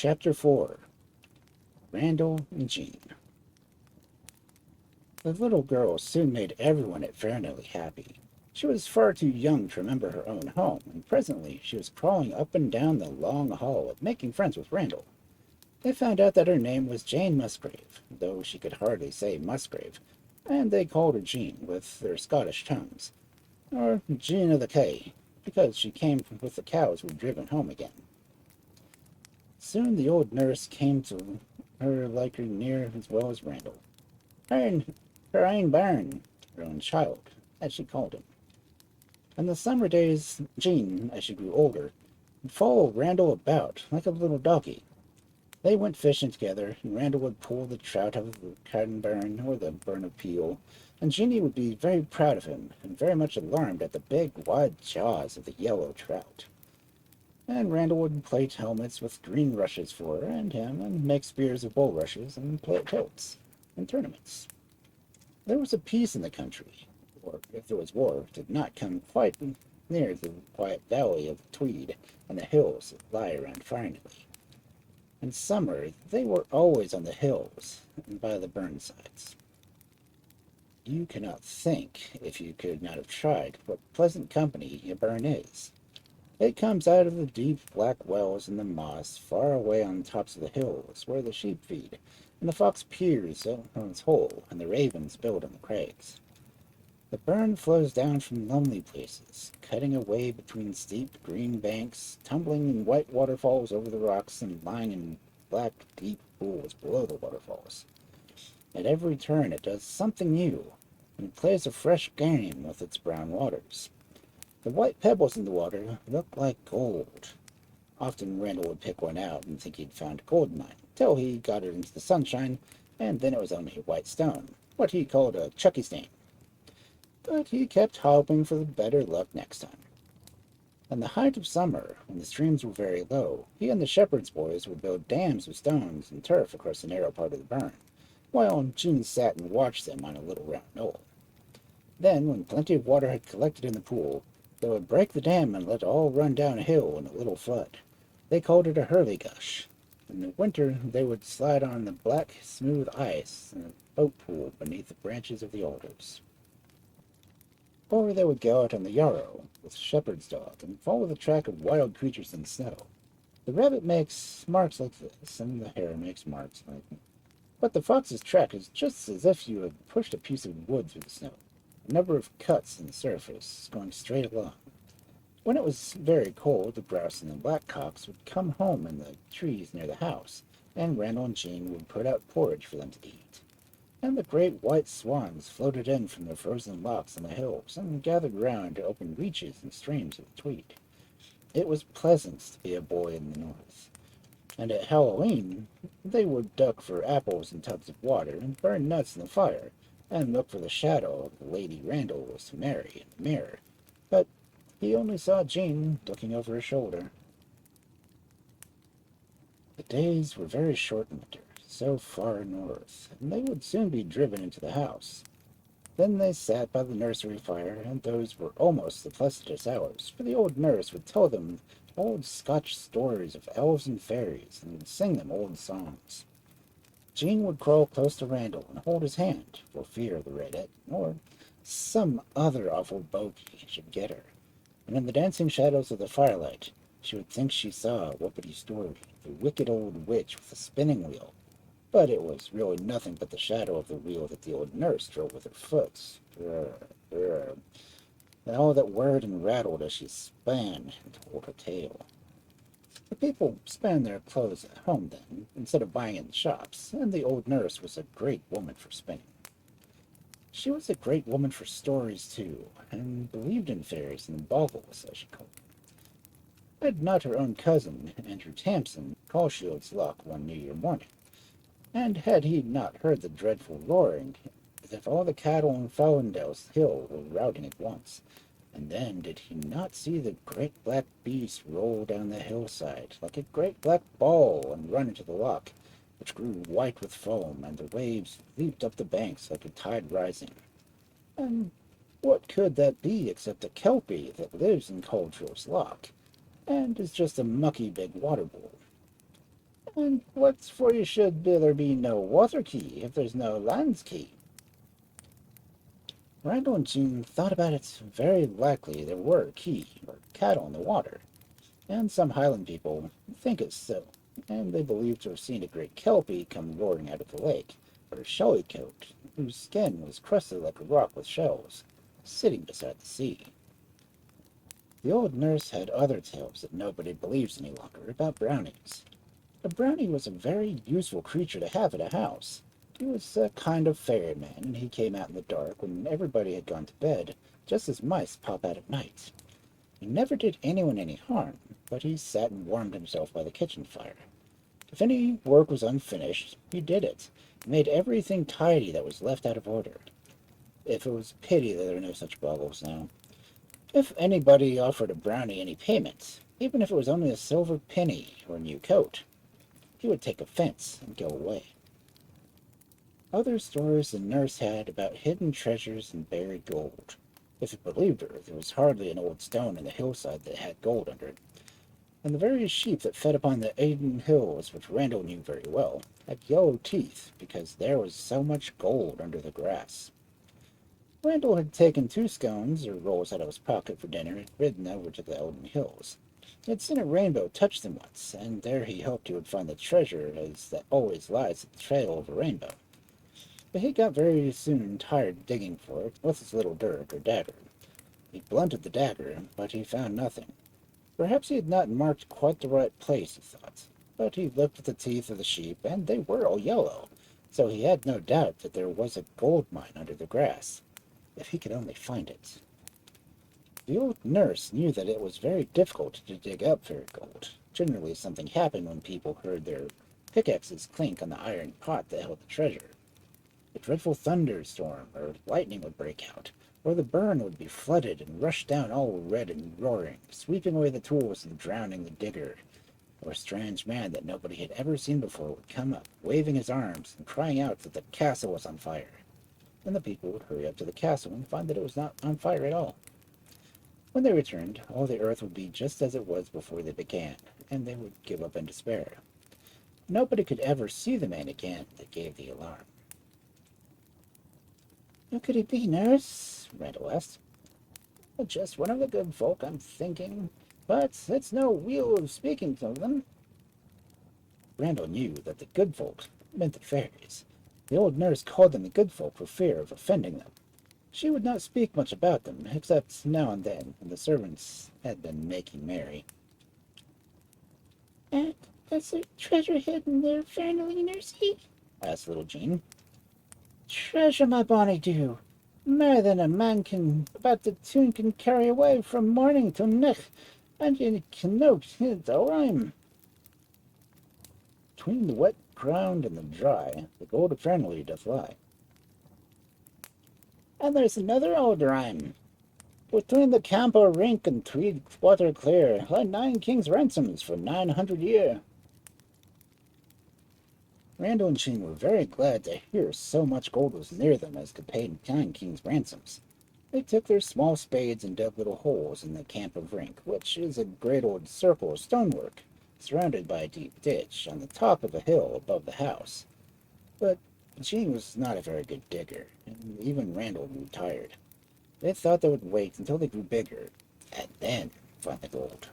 Chapter 4. Randal and Jean. The little girl soon made everyone at Fairnilee happy. She was far too young to remember her own home, and presently she was crawling up and down the long hall, making friends with Randal. They found out that her name was Jane Musgrave, though she could hardly say Musgrave, and they called her Jean with their Scottish tongues, or Jean of the Kye, because she came with the cows who were driven home again. Soon the old nurse came to her like her near as well as Randal. Her ain bairn, her own child, as she called him. In the summer days, Jean, as she grew older, would follow Randal about like a little doggie. They went fishing together, and Randal would pull the trout out of the Carden burn or the burn of Peel, and Jeanie would be very proud of him and very much alarmed at the big, wide jaws of the yellow trout. And Randal would plate helmets with green rushes for her and him, and make spears of bulrushes, and play at tilts and tournaments. There was a peace in the country, or if there was war, it did not come quite near the quiet valley of the Tweed and the hills that lie around Fairnilee. In summer, they were always on the hills and by the burnsides. You cannot think, if you could not have tried, what pleasant company a burn is. It comes out of the deep black wells in the moss far away on the tops of the hills where the sheep feed, and the fox peers on its hole, and the ravens build on the crags. The burn flows down from lonely places, cutting a way between steep green banks, tumbling in white waterfalls over the rocks, and lying in black deep pools below the waterfalls. At every turn it does something new, and plays a fresh game with its brown waters. The white pebbles in the water look like gold. Often Randal would pick one out and think he'd found a gold mine, till he got it into the sunshine, and then it was only a white stone, what he called a chucky stain. But he kept hoping for better luck next time. In the height of summer, when the streams were very low, he and the shepherd's boys would build dams of stones and turf across the narrow part of the burn, while Jean sat and watched them on a little round knoll. Then, when plenty of water had collected in the pool, they would break the dam and let it all run down a hill in a little flood. They called it a hurly gush. In the winter they would slide on the black, smooth ice in a boat pool beneath the branches of the alders. Or they would go out on the yarrow with shepherd's dog and follow the track of wild creatures in the snow. The rabbit makes marks like this, and the hare makes marks like that. But the fox's track is just as if you had pushed a piece of wood through the snow. A number of cuts in the surface, going straight along. When it was very cold, the grouse and the blackcocks would come home in the trees near the house, and Randal and Jean would put out porridge for them to eat. And the great white swans floated in from their frozen lochs on the hills, and gathered round to open reaches and streams of the Tweed. It was pleasant to be a boy in the north. And at Halloween, they would duck for apples in tubs of water, and burn nuts in the fire, and look for the shadow of the lady Randal was to marry in the mirror. But he only saw Jean looking over her shoulder. The days were very short in winter, so far north, and they would soon be driven into the house. Then they sat by the nursery fire, and those were almost the pleasantest hours, for the old nurse would tell them old Scotch stories of elves and fairies, and would sing them old songs. Jean would crawl close to Randal and hold his hand, for fear of the redhead, or some other awful bogey should get her. And in the dancing shadows of the firelight, she would think she saw Whoopity Story, the wicked old witch with the spinning wheel. But it was really nothing but the shadow of the wheel that the old nurse drove with her foot. And all that whirred and rattled as she span and told her tale. The people spanned their clothes at home then, instead of buying in the shops, and the old nurse was a great woman for spinning. She was a great woman for stories, too, and believed in fairies and baubles, as she called them. Had not her own cousin, Andrew Tamson, call Shield's Loch one New Year morning, and had he not heard the dreadful roaring, as if all the cattle on Fallendale's hill were routing at once, and then did he not see the great black beast roll down the hillside like a great black ball and run into the loch, which grew white with foam, and the waves leaped up the banks like a tide rising? And what could that be except a kelpie that lives in Cauldrill's Loch, and is just a mucky big water bull? And what's for you should there be no water key if there's no land key? Randall and Jean thought about it. Very likely there were key or cattle in the water, and some Highland people think it's so, and they believe to have seen a great kelpie come roaring out of the lake, or a shellycoat, whose skin was crusted like a rock with shells, sitting beside the sea. The old nurse had other tales that nobody believes any longer about brownies. A brownie was a very useful creature to have at a house. He was a kind of ferryman, and he came out in the dark when everybody had gone to bed, just as mice pop out at night. He never did anyone any harm, but he sat and warmed himself by the kitchen fire. If any work was unfinished, he did it, and made everything tidy that was left out of order. If it was pity that there were no such baubles now. If anybody offered a brownie any payment, even if it was only a silver penny or a new coat, he would take offense and go away. Other stories the nurse had about hidden treasures and buried gold. If it believed her, there was hardly an old stone in the hillside that had gold under it, and the very sheep that fed upon the Aden hills, which Randall knew very well, had yellow teeth because there was so much gold under the grass. Randall had taken 2 scones or rolls out of his pocket for dinner and ridden over to the Elden Hills. He had seen a rainbow touch them once, and there he hoped he would find the treasure, as that always lies at the trail of a rainbow. But he got very soon tired digging for it with his little dirk or dagger. He blunted the dagger, but he found nothing. Perhaps he had not marked quite the right place, he thought. But he looked at the teeth of the sheep, and they were all yellow, so he had no doubt that there was a gold mine under the grass, if he could only find it. The old nurse knew that it was very difficult to dig up fairy gold. Generally something happened when people heard their pickaxes clink on the iron pot that held the treasure. A dreadful thunderstorm or lightning would break out, or the burn would be flooded and rush down all red and roaring, sweeping away the tools and drowning the digger. Or a strange man that nobody had ever seen before would come up, waving his arms and crying out that the castle was on fire. And the people would hurry up to the castle and find that it was not on fire at all. When they returned, all the earth would be just as it was before they began, and they would give up in despair. Nobody could ever see the man again that gave the alarm. "Who could he be, nurse?" Randall asked. "Just one of the good folk, I'm thinking, but it's no wheel of speaking to them." Randall knew that the good folk meant the fairies. The old nurse called them the good folk for fear of offending them. She would not speak much about them, except now and then when the servants had been making merry. "And is there treasure hidden there, Fairnilee, nursey?" asked little Jean. "Treasure, my bonny dew, mair than a man can about the tune can carry away from morning till nicht, and ye can know it's a rhyme." Between the wet ground and the dry, the gold of Fairnilee doth lie. "And there's another old rhyme. Between the camp o' Rink and Tweed water clear, lie 9 kings' ransoms for 900 year." Randall and Jean were very glad to hear so much gold was near them as could pay 9 kings' ransoms. They took their small spades and dug little holes in the camp of Rink, which is a great old circle of stonework, surrounded by a deep ditch, on the top of a hill above the house. But Jean was not a very good digger, and even Randall grew tired. They thought they would wait until they grew bigger, and then find the gold.